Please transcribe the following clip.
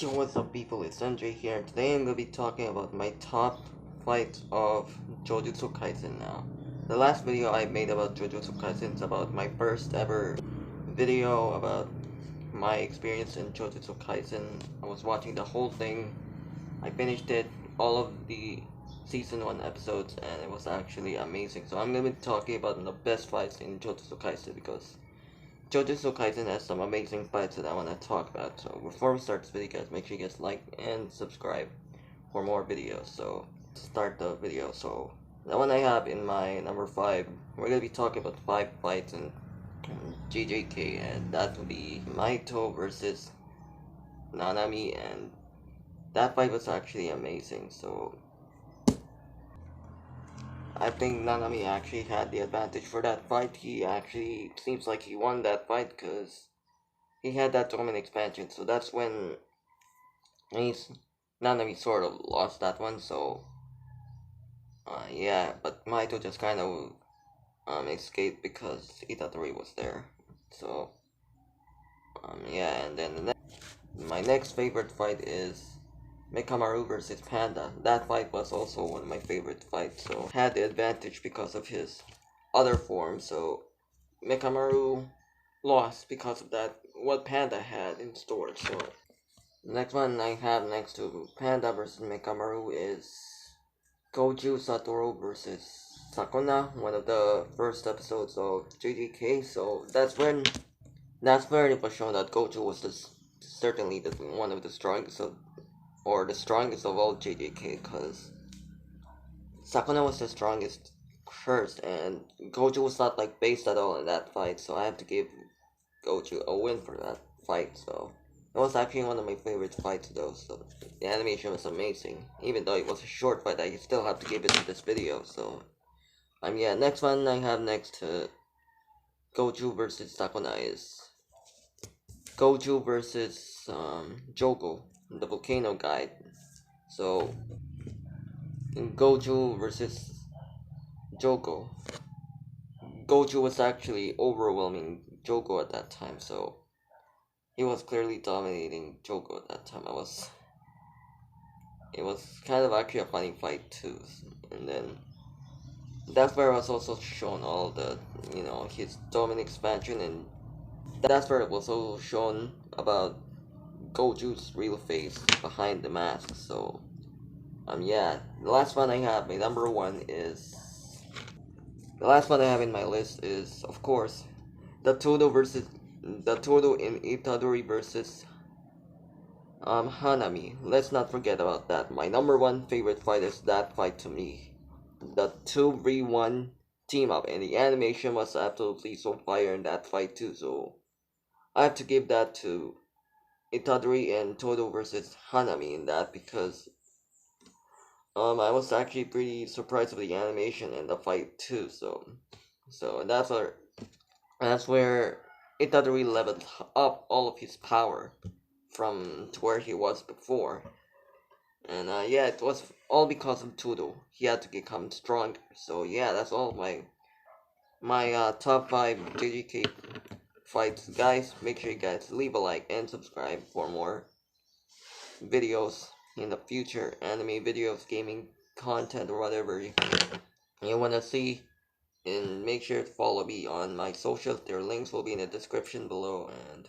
So what's up people, it's MJ here. Today I'm going to be talking about my top fight of Jujutsu Kaisen now. The last video I made about Jujutsu Kaisen is about my first ever video about my experience in Jujutsu Kaisen. I was watching the whole thing. I finished it, all of the season 1 episodes, and it was actually amazing. So I'm going to be talking about the best fights in Jujutsu Kaisen because Jujutsu Kaisen has some amazing fights that I want to talk about. So before we start this video, guys, make sure you guys like and subscribe for more videos. So let's start the video. So the one I have in my number 5, we're gonna be talking about 5 fights in JJK, and that will be Maito versus Nanami, and that fight was actually amazing. So I think Nanami actually had the advantage for that fight. He actually seems like he won that fight because he had that dominant expansion. So that's when Nanami sort of lost that one. So yeah, but Maito just kind of escaped because Itadori was there. So yeah, and then my next favorite fight is Mekamaru versus Panda. That fight was also one of my favorite fights, so had the advantage because of his other form. So Mekamaru lost because of that, what Panda had in store. So the next one I have next to Panda versus Mekamaru is Goju Satoru versus Sakuna, one of the first episodes of JJK. So that's where it was shown that Goju was certainly one of the strongest the strongest of all JJK, because Sakuna was the strongest first, and Goju was not like based at all in that fight, so I have to give Goju a win for that fight. So it was actually one of my favorite fights though, so the animation was amazing. Even though it was a short fight, I still have to give it in this video. So yeah, next one I have next to Goju versus Sakuna is Goju versus Jogo, the volcano guy. So in Goju versus Jogo, Goju was actually overwhelming Jogo at that time, so he was clearly dominating Jogo at that time. It was kind of actually a funny fight too, and then that's where it was also shown all the, his dominant expansion, and that's where it was also shown about Goju's real face behind the mask. So yeah, the last one I have, my number 1 is, the last one I have in my list is, of course, the Todo in Itadori versus Hanami. Let's not forget about that. My number 1 favorite fight is that fight to me. The 2v1 team up, and the animation was absolutely so fire in that fight too. So I have to give that to Itadori and Todo versus Hanami in that, because I was actually pretty surprised with the animation and the fight too. So that's where Itadori leveled up all of his power from to where he was before. And yeah, it was all because of Todo. He had to become stronger. So yeah, that's all my top 5 JJK fights. Guys, make sure you guys leave a like and subscribe for more videos in the future, anime videos, gaming content, or whatever you want to see. And make sure to follow me on my socials. Their links will be in the description below, and